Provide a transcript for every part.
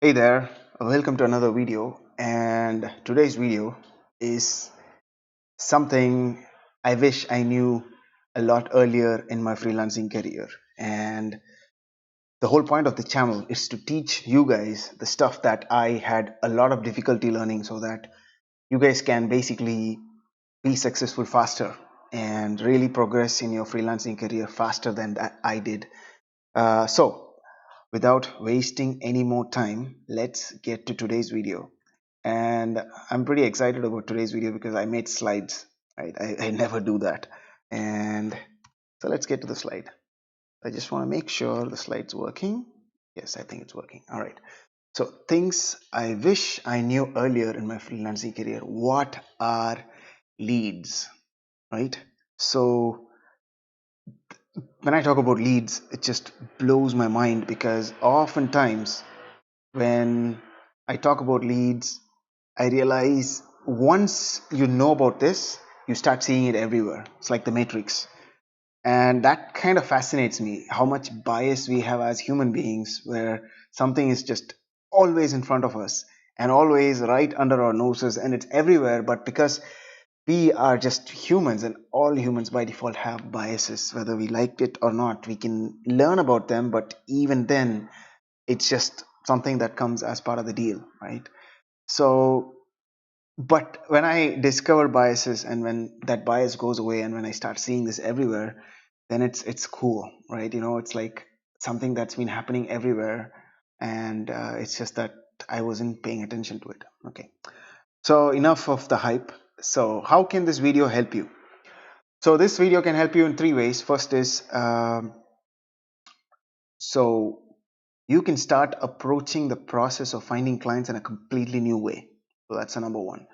Hey there, welcome to another video. And today's video is something I wish I knew a lot earlier in my freelancing career. And the whole point of the channel is to teach you guys the stuff that I had a lot of difficulty learning so that you guys can basically be successful faster and really progress in your freelancing career faster than that I did. So, without wasting any more time, let's get to today's video. And I'm pretty excited about today's video because I made slides. Right? I never do that. And so let's get to the slide. I just want to make sure the slide's working. Yes, I think it's working. All right. So things I wish I knew earlier in my freelancing career. What are leads? Right? So when I talk about leads, it just blows my mind because oftentimes when I talk about leads, I realize once you know about this, you start seeing it everywhere. It's like the Matrix. And that kind of fascinates me how much bias we have as human beings, where something is just always in front of us and always right under our noses and it's everywhere. But because we are just humans and all humans by default have biases, whether we like it or not, we can learn about them. But even then, it's just something that comes as part of the deal, right? So but when I discover biases and when that bias goes away and when I start seeing this everywhere, then it's cool, right? It's like something that's been happening everywhere, and it's just that I wasn't paying attention to it. Okay, so enough of the hype. So how can this video help you? So this video can help you in three ways. First is so you can start approaching the process of finding clients in a completely new way. So that's the number one.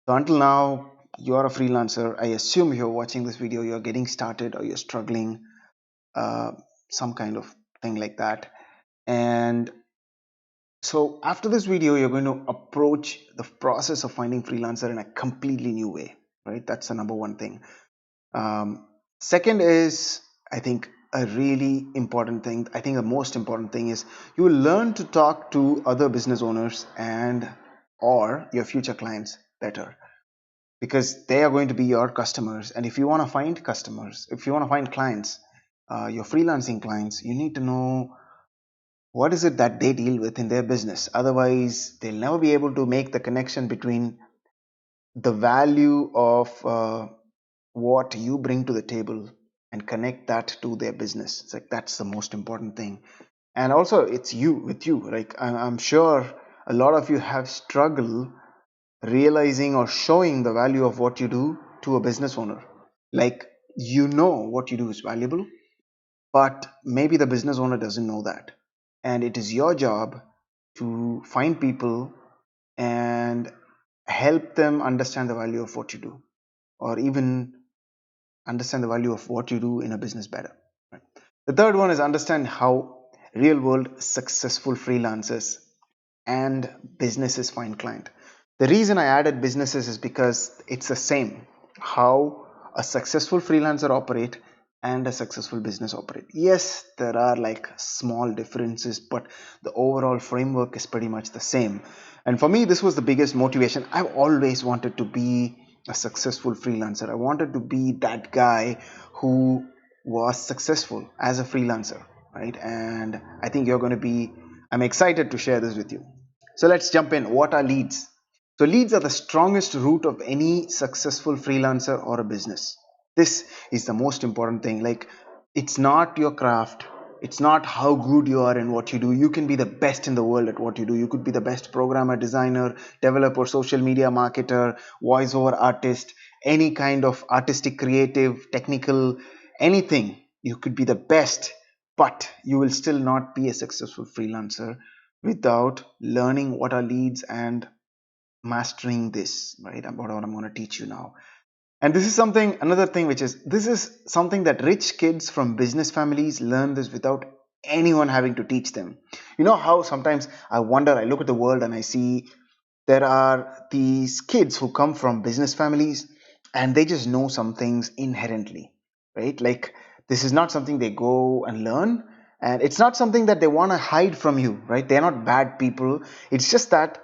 So until now, you're a freelancer. I assume you're watching this video, you're getting started or you're struggling, uh, some kind of thing like that. And so after this video, you're going to approach the process of finding freelancer in a completely new way, right? That's the number one thing. Second is, I think, a really important thing. I think the most important thing is you will learn to talk to other business owners and or your future clients better because they are going to be your customers. And if you want to find customers, if you want to find clients, your freelancing clients, you need to know what is it that they deal with in their business. Otherwise, they'll never be able to make the connection between the value of what you bring to the table and connect that to their business. It's like that's the most important thing. And also, it's you with you. Like I'm sure a lot of you have struggled realizing or showing the value of what you do to a business owner. Like, what you do is valuable, but maybe the business owner doesn't know that. And it is your job to find people and help them understand the value of what you do, or even understand the value of what you do in a business better. Right? The third one is understand how real world successful freelancers and businesses find client. The reason I added businesses is because it's the same how a successful freelancer operate and a successful business operate. Yes, there are like small differences, but the overall framework is pretty much the same. And for me, this was the biggest motivation. I've always wanted to be a successful freelancer. I wanted to be that guy who was successful as a freelancer, right? And I think I'm excited to share this with you. So let's jump in. What are leads? So leads are the strongest root of any successful freelancer or a business. This is the most important thing. Like, it's not your craft. It's not how good you are in what you do. You can be the best in the world at what you do. You could be the best programmer, designer, developer, social media marketer, voiceover artist, any kind of artistic, creative, technical, anything. You could be the best, but you will still not be a successful freelancer without learning what are leads and mastering this, right? About what I'm going to teach you now. And this is something, another thing, which is this is something that rich kids from business families learn this without anyone having to teach them. You know how sometimes I wonder, I look at the world and I see there are these kids who come from business families and they just know some things inherently, right? Like, this is not something they go and learn. And it's not something that they want to hide from you, right? They're not bad people. It's just that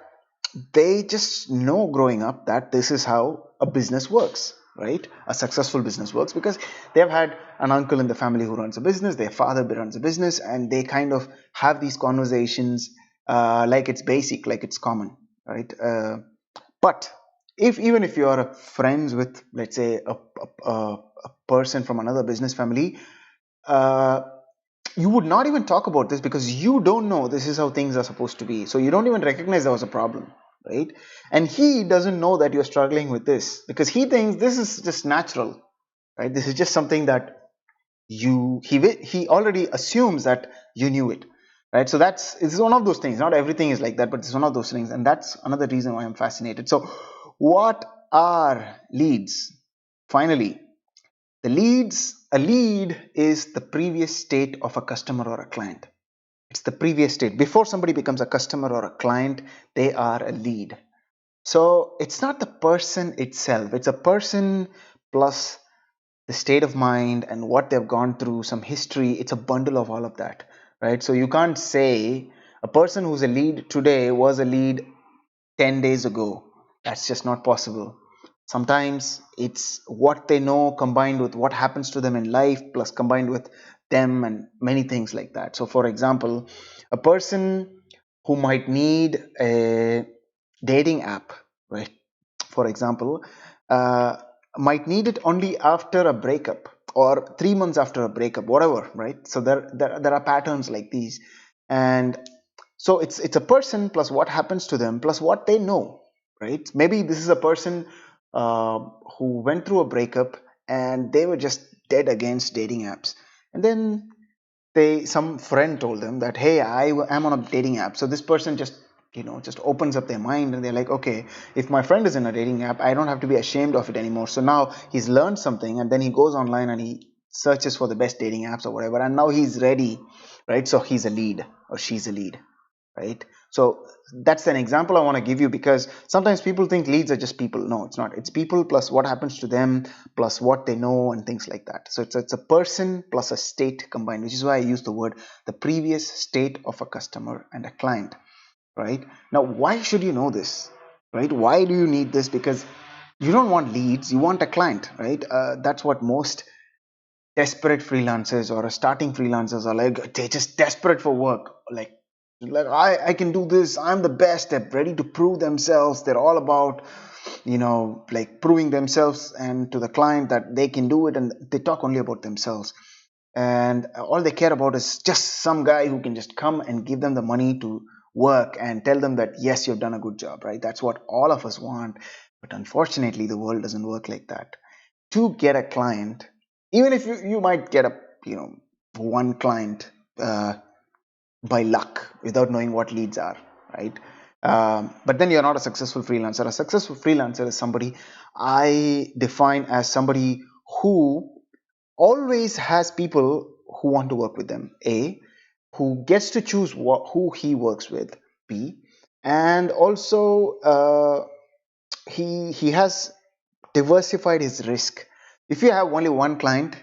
they just know growing up that this is how a business works, right? A successful business works because they've had an uncle in the family who runs a business, their father runs a business, and they kind of have these conversations like it's basic, like it's common, right? But if even if you are friends with, let's say, a person from another business family, uh, you would not even talk about this because you don't know this is how things are supposed to be. So you don't even recognize there was a problem, right? And he doesn't know that you're struggling with this because he thinks this is just natural, right? This is just something that he already assumes that you knew it, right? So it's one of those things. Not everything is like that, but it's one of those things, and that's another reason why I'm fascinated. So, what are leads? Finally, a lead is the previous state of a customer or a client. It's the previous state. Before somebody becomes a customer or a client, they are a lead. So it's not the person itself, it's a person plus the state of mind and what they've gone through, some history. It's a bundle of all of that, right? So you can't say a person who's a lead today was a lead 10 days ago. That's just not possible. Sometimes it's what they know combined with what happens to them in life, plus combined with them and many things like that. So, for example, a person who might need a dating app, right? For example, uh, might need it only after a breakup or 3 months after a breakup, whatever, right? So there are patterns like these, and so it's a person plus what happens to them plus what they know, right? Maybe this is a person uh, who went through a breakup and they were just dead against dating apps, and then some friend told them that, hey, am on a dating app. So this person just opens up their mind and they're like, okay, if my friend is in a dating app, I don't have to be ashamed of it anymore. So now he's learned something, and then he goes online and he searches for the best dating apps or whatever, and now he's ready, right? So he's a lead or she's a lead, right? So that's an example I want to give you, because sometimes people think leads are just people. No, it's not. It's people plus what happens to them plus what they know and things like that. So it's a person plus a state combined, which is why I use the word the previous state of a customer and a client, right? Now, why should you know this, right? Why do you need this? Because you don't want leads, you want a client, right? That's what most desperate freelancers or starting freelancers are like. They're just desperate for work, like I can do this, I'm the best. They're ready to prove themselves. They're all about like proving themselves and to the client that they can do it, and they talk only about themselves, and all they care about is just some guy who can just come and give them the money to work and tell them that yes, you've done a good job, right? That's what all of us want. But unfortunately, the world doesn't work like that. To get a client, even if you might get a one client by luck without knowing what leads are, right? But then you're not a successful freelancer. A successful freelancer is somebody I define as somebody who always has people who want to work with them. A, who gets to choose who he works with. B, and also he has diversified his risk. If you have only one client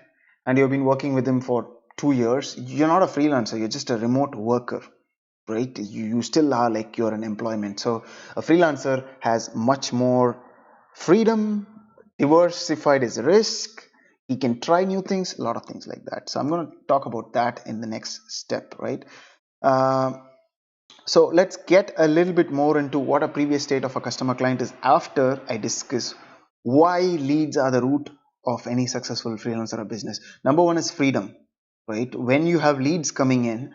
and you've been working with him for 2 years, you're not a freelancer, you're just a remote worker, right? You still are like you're an employment. So a freelancer has much more freedom, diversified his risk, he can try new things, a lot of things like that. So I'm going to talk about that in the next step, right? Um so let's get a little bit more into what a previous state of a customer client is after I discuss why leads are the root of any successful freelancer or business. Number one is freedom, right? When you have leads coming in,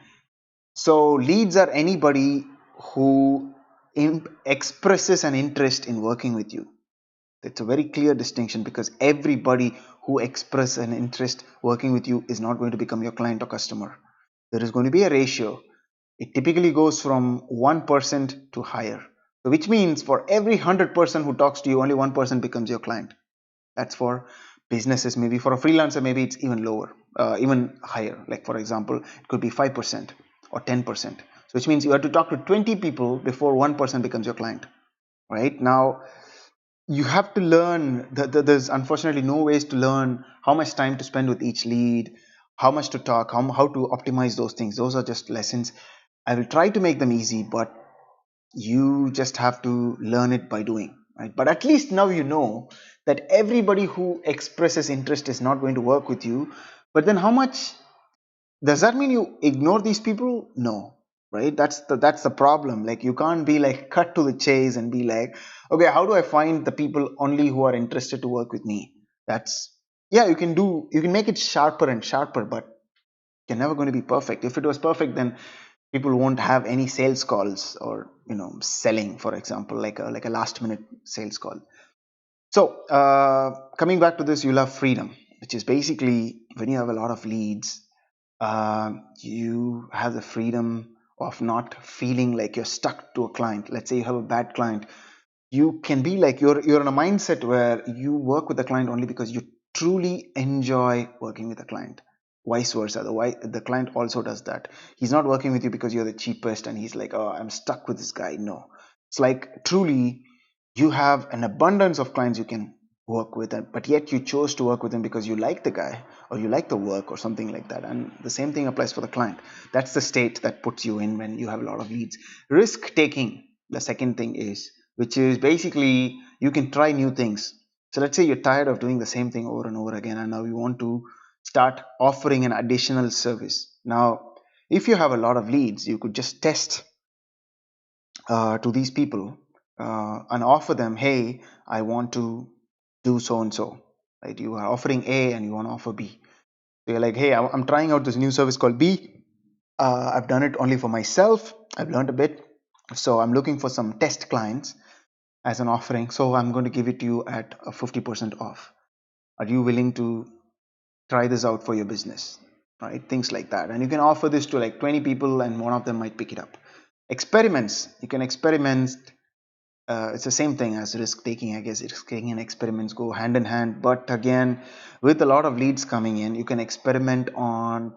so leads are anybody who expresses an interest in working with you. It's a very clear distinction, because everybody who expresses an interest working with you is not going to become your client or customer. There is going to be a ratio. It typically goes from 1% to higher. So which means for every 100% who talks to you, only 1% becomes your client. That's for businesses. Maybe for a freelancer, maybe it's even lower, even higher. Like for example, it could be 5% or 10%. So which means you have to talk to 20 people before 1% becomes your client. Right now, you have to learn. There's unfortunately no ways to learn how much time to spend with each lead, how much to talk, how to optimize those things. Those are just lessons. I will try to make them easy, but you just have to learn it by doing, right? But at least now you know that everybody who expresses interest is not going to work with you. But then how much does that mean you ignore these people? No, right? That's the problem. Like, you can't be like cut to the chase and be like, okay, how do I find the people only who are interested to work with me? That's, yeah, you can make it sharper and sharper, but you're never going to be perfect. If it was perfect, then people won't have any sales calls, or selling, for example, like a last minute sales call. So coming back to this, you'll have freedom, which is basically when you have a lot of leads, you have the freedom of not feeling like you're stuck to a client. Let's say you have a bad client, you can be like, you're in a mindset where you work with the client only because you truly enjoy working with the client. Vice versa, the client also does that. He's not working with you because you're the cheapest and he's like, oh, I'm stuck with this guy. No, it's like truly you have an abundance of clients you can work with, but yet you chose to work with him because you like the guy or you like the work or something like that. And the same thing applies for the client. That's the state that puts you in when you have a lot of leads. Risk taking, the second thing is, which is basically you can try new things. So let's say you're tired of doing the same thing over and over again, and now you want to start offering an additional service. Now, if you have a lot of leads, you could just test to these people and offer them, hey, I want to do so and so. Right? You are offering A and you want to offer B. So you're like, hey, I'm trying out this new service called B. I've done it only for myself. I've learned a bit. So I'm looking for some test clients as an offering. So I'm going to give it to you at a 50% off. Are you willing to try this out for your business? Right? Things like that. And you can offer this to like 20 people and one of them might pick it up. Experiments. You can experiment. It's the same thing as risk taking. I guess risk taking and experiments go hand in hand. But again, with a lot of leads coming in, you can experiment on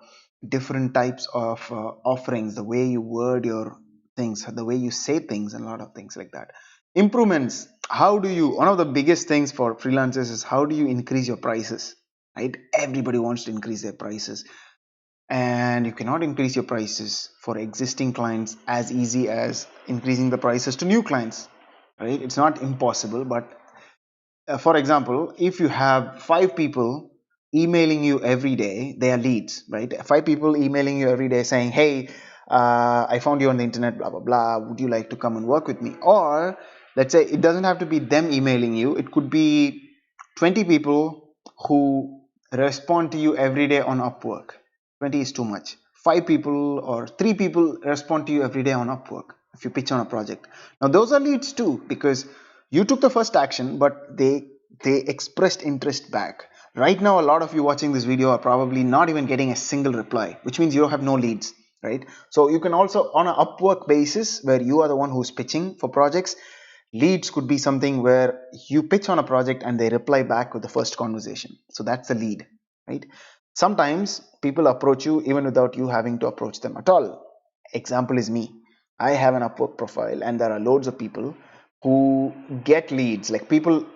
different types of offerings, the way you word your things, the way you say things, and a lot of things like that. Improvements. How do you, one of the biggest things for freelancers is how do you increase your prices, right? Everybody wants to increase their prices, and you cannot increase your prices for existing clients as easy as increasing the prices to new clients, right? It's not impossible, but for example, if you have 5 people emailing you every day, they are leads, right? 5 people emailing you every day saying, hey, I found you on the internet, blah blah blah, would you like to come and work with me? Or let's say it doesn't have to be them emailing you, it could be 20 people who respond to you every day on Upwork. 20 is too much. 5 people or 3 people respond to you every day on Upwork if you pitch on a project. Now those are leads too, because you took the first action, but they expressed interest back. Right now, a lot of you watching this video are probably not even getting a single reply, which means you have no leads, right? So you can also, on an Upwork basis where you are the one who's pitching for projects, leads could be something where you pitch on a project and they reply back with the first conversation. So that's a lead, right? Sometimes people approach you even without you having to approach them at all. Example is me. I have an Upwork profile and there are loads of people who get leads, like people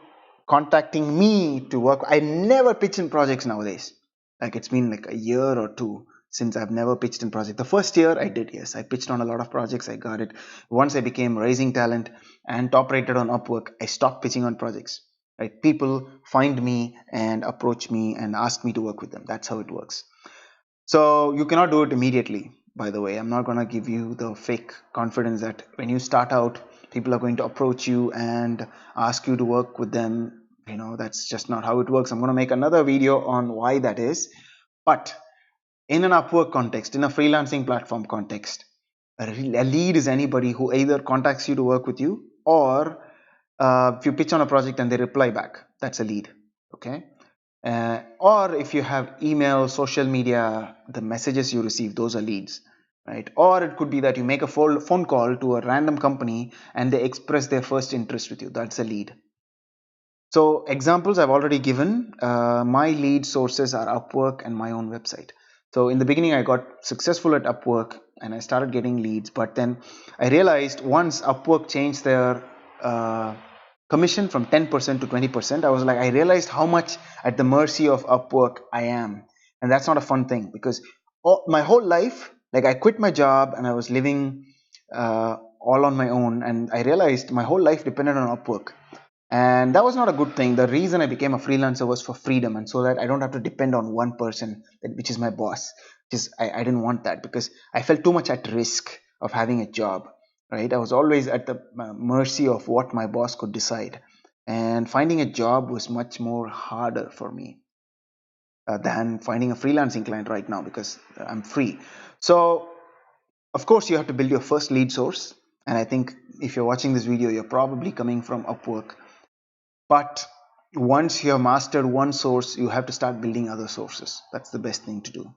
contacting me to work. I never pitch in projects nowadays. Like, it's been like a year or two since I've never pitched in project. The first year I did, yes, I pitched on a lot of projects, I got it. Once I became rising talent and top rated on Upwork, I stopped pitching on projects, right? People find me and approach me and ask me to work with them. That's how it works. So you cannot do it immediately. By the way, I'm not going to give you the fake confidence that when you start out, people are going to approach you and ask you to work with them. That's just not how it works. I'm going to make another video on why that is. But in an Upwork context, in a freelancing platform context, a lead is anybody who either contacts you to work with you, or if you pitch on a project and they reply back, that's a lead. Okay. Or if you have email, social media, the messages you receive, those are leads, right? Or it could be that you make a phone call to a random company and they express their first interest with you. That's a lead. So examples I've already given. My lead sources are Upwork and my own website. So in the beginning, I got successful at Upwork and I started getting leads. But then I realized once Upwork changed their commission from 10% to 20%, I was like, I realized how much at the mercy of Upwork I am. and that's not a fun thing, because my whole life, like, I quit my job and I was living all on my own, and I realized my whole life depended on Upwork, and that was not a good thing. The reason I became a freelancer was for freedom, and so that I don't have to depend on one person, which is my boss. Just I didn't want that, because I felt too much at risk of having a job, right? I was always at the mercy of what my boss could decide, and finding a job was much more harder for me than finding a freelancing client right now, because I'm free. So of course you have to build your first lead source, and I think if you're watching this video, you're probably coming from Upwork. But once you have mastered one source, you have to start building other sources. That's the best thing to do.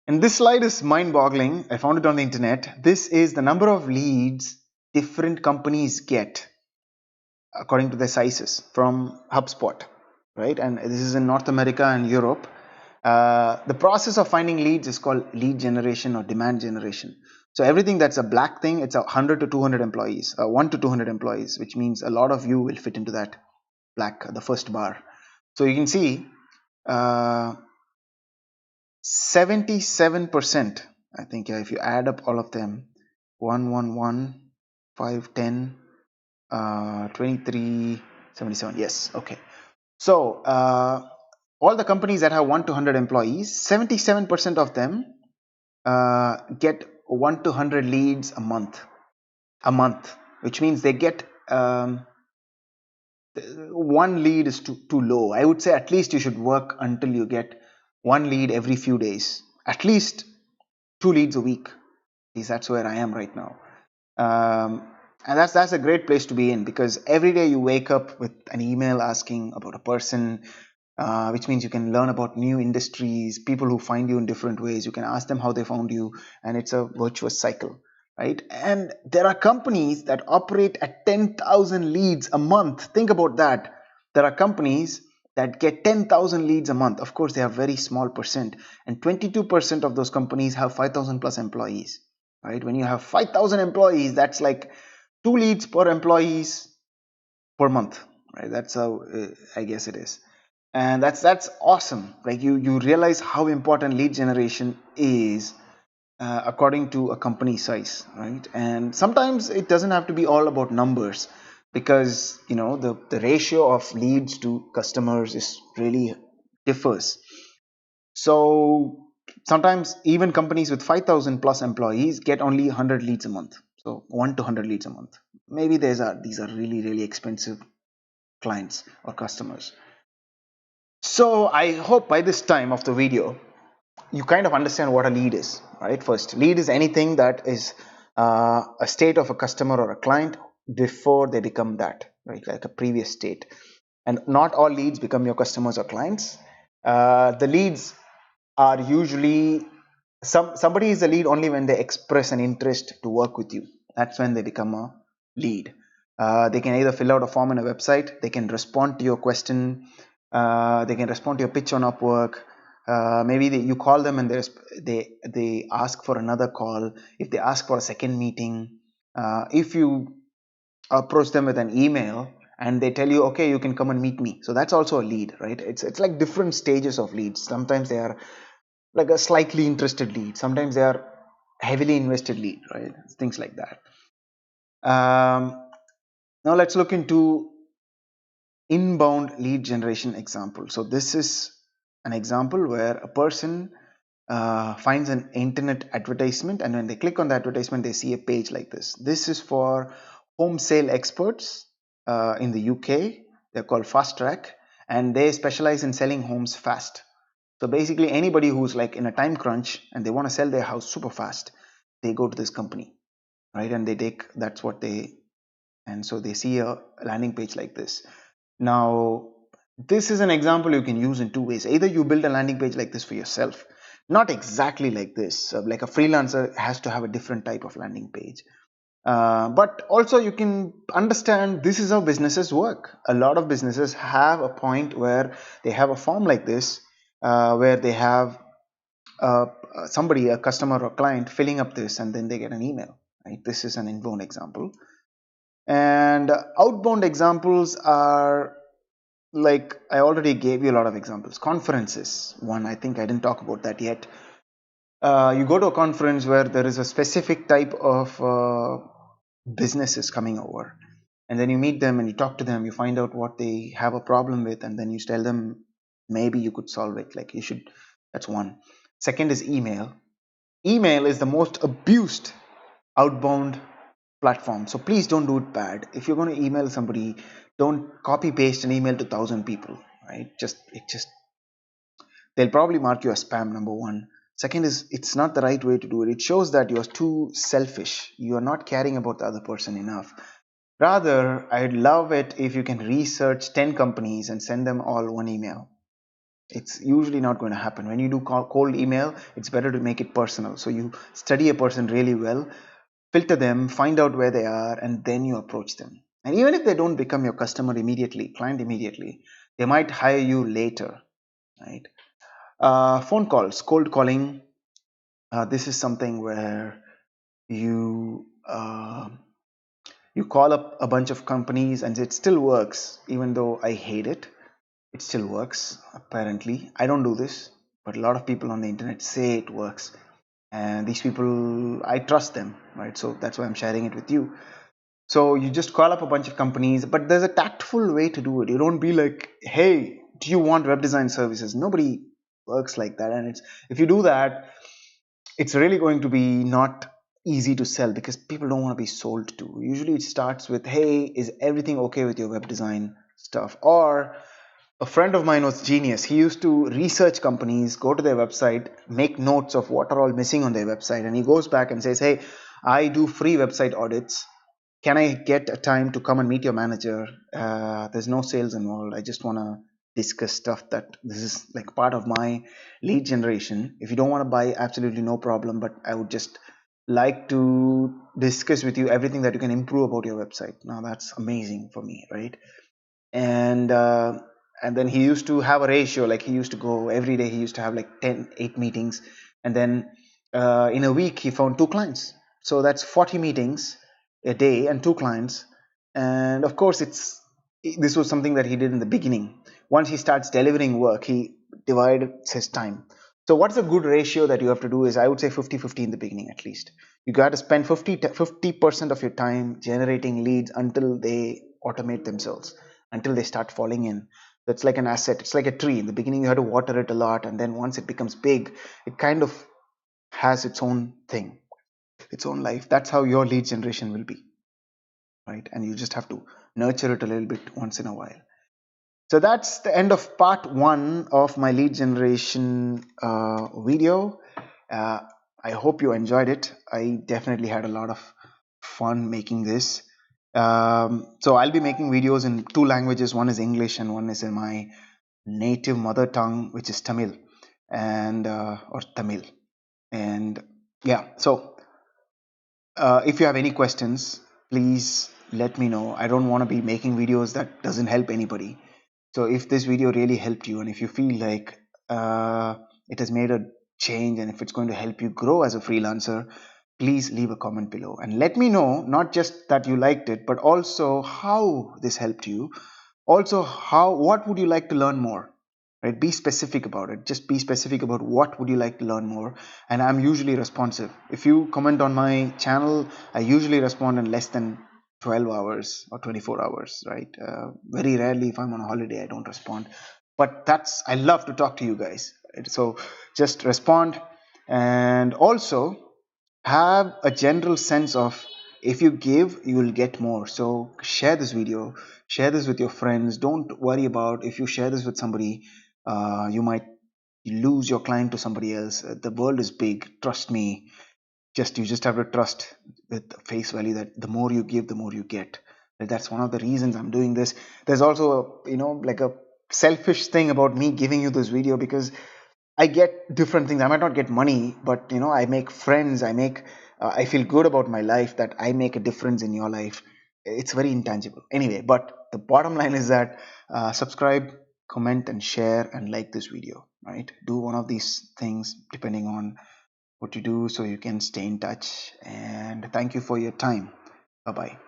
And this slide is mind boggling. I found it on the internet. This is the number of leads different companies get according to their sizes from HubSpot, right? And this is in North America and Europe. The process of finding leads is called lead generation or demand generation. So everything that's a black thing, it's 100 to 200 employees, 1 to 200 employees, which means a lot of you will fit into that black, the first bar. So you can see 77%, I think, yeah, if you add up all of them, 111, 5, 10, 23, 77, yes, okay. So all the companies that have 1 to 100 employees, 77% of them get 1 to 100 leads a month, which means they get one lead is too low. I would say at least you should work until you get one lead every few days, at least 2 leads a week. At least that's where I am right now. And that's a great place to be in, because every day you wake up with an email asking about a person, which means you can learn about new industries, people who find you in different ways. You can ask them how they found you, and it's a virtuous cycle, right? And there are companies that operate at 10,000 leads a month. Think about that. There are companies that get 10,000 leads a month. Of course, they have very small percent, and 22% of those companies have 5,000 plus employees, right? When you have 5,000 employees, that's like 2 leads per employees per month, right? That's how I guess it is. And that's awesome. Like, you realize how important lead generation is according to a company size, right? And sometimes it doesn't have to be all about numbers, because the ratio of leads to customers is really differs. So sometimes even companies with 5,000 plus employees get only 100 leads a month, so 1 to 100 leads a month. Maybe these are really, really expensive clients or customers. So I hope by this time of the video you kind of understand what a lead is, right? First, lead is anything that is a state of a customer or a client before they become that, right? Like a previous state. And not all leads become your customers or clients. The leads are usually somebody is a lead only when they express an interest to work with you. That's when they become a lead. They can either fill out a form on a website, they can respond to your question, they can respond to your pitch on Upwork. Maybe you call them and they ask for another call. If they ask for a second meeting, if you approach them with an email and they tell you, okay, you can come and meet me, so that's also a lead, right? It's like different stages of leads. Sometimes they are like a slightly interested lead, sometimes they are heavily invested lead, right? Things like that. Now let's look into inbound lead generation example. So this is an example where a person finds an internet advertisement, and when they click on the advertisement they see a page like this. This is for home sale experts in the UK. They're called Fast Track, and they specialize in selling homes fast. So basically anybody who's like in a time crunch and they want to sell their house super fast, they go to this company, right? And that's what they, and so they see a landing page like this. Now this is an example you can use in two ways. Either you build a landing page like this for yourself, not exactly like this, like a freelancer has to have a different type of landing page, but also you can understand this is how businesses work. A lot of businesses have a point where they have a form like this, where they have somebody, a customer or client, filling up this, and then they get an email, right? This is an inbound example. And outbound examples are like I already gave you a lot of examples. Conferences, one, I think I didn't talk about that yet. You go to a conference where there is a specific type of businesses coming over, and then you meet them and you talk to them, you find out what they have a problem with, and then you tell them maybe you could solve it. Like you should. That's one. Second is email. Email is the most abused outbound platform, so please don't do it bad. If you're going to email somebody, don't copy paste an email to 1,000 people, right? Just they'll probably mark you as spam, number one. Second is, it's not the right way to do it. It shows that you're too selfish, you are not caring about the other person enough. Rather, I'd love it if you can research 10 companies and send them all one email. It's usually not going to happen. When you do cold email, it's better to make it personal. So you study a person really well, filter them, find out where they are, and then you approach them. And even if they don't become your customer immediately, client immediately, they might hire you later, right? Phone calls, cold calling. This is something where you you call up a bunch of companies, and it still works. Even though I hate it, it still works. Apparently, I don't do this, but a lot of people on the internet say it works, and these people, I trust them, right? So that's why I'm sharing it with you. So you just call up a bunch of companies, but there's a tactful way to do it. You don't be like, hey, do you want web design services? Nobody works like that. And it's, if you do that, it's really going to be not easy to sell because people don't want to be sold to. Usually it starts with, hey, is everything okay with your web design stuff? Or a friend of mine was genius. He used to research companies, go to their website, make notes of what are all missing on their website, and he goes back and says, hey, I do free website audits. Can I get a time to come and meet your manager? There's no sales involved. I just want to discuss stuff that this is like part of my lead generation. If you don't want to buy, absolutely no problem, but I would just like to discuss with you everything that you can improve about your website. Now that's amazing for me, right? and and then he used to have a ratio, like he used to go every day, he used to have like 8 meetings, and then in a week he found 2 clients. So that's 40 meetings a day and 2 clients. And of course, this was something that he did in the beginning. Once he starts delivering work, he divides his time. So what's a good ratio that you have to do is, I would say 50-50 in the beginning. At least you got to spend 50% of your time generating leads until they automate themselves, until they start falling in. That's like an asset. It's like a tree. In the beginning, you have to water it a lot, and then once it becomes big, it kind of has its own thing, its own life. That's how your lead generation will be, right? And you just have to nurture it a little bit once in a while. So that's the end of part one of my lead generation video. Uh, I hope you enjoyed it. I definitely had a lot of fun making this. So I'll be making videos in 2 languages. One is English and one is in my native mother tongue, which is Tamil, and or Tamil. And yeah, so if you have any questions, please let me know. I don't want to be making videos that doesn't help anybody. So if this video really helped you, and if you feel like it has made a change, and if it's going to help you grow as a freelancer, please leave a comment below and let me know, not just that you liked it, but also how this helped you. Also, what would you like to learn more? Right? Be specific about it. Just be specific about what would you like to learn more. And I'm usually responsive. If you comment on my channel, I usually respond in less than 12 hours or 24 hours, right? Very rarely, if I'm on a holiday, I don't respond. But I love to talk to you guys. Right? So just respond, and also have a general sense of, if you give, you will get more. So share this video, share this with your friends. Don't worry about if you share this with somebody, you might lose your client to somebody else. The world is big, trust me. You just have to trust with face value that the more you give, the more you get. That's one of the reasons I'm doing this. There's also like a selfish thing about me giving you this video, because I get different things. I might not get money, but I make friends. I feel good about my life, that I make a difference in your life. It's very intangible. Anyway, but the bottom line is that subscribe, comment, and share, and like this video. Right? Do one of these things depending on what you do, so you can stay in touch. And thank you for your time. Bye bye.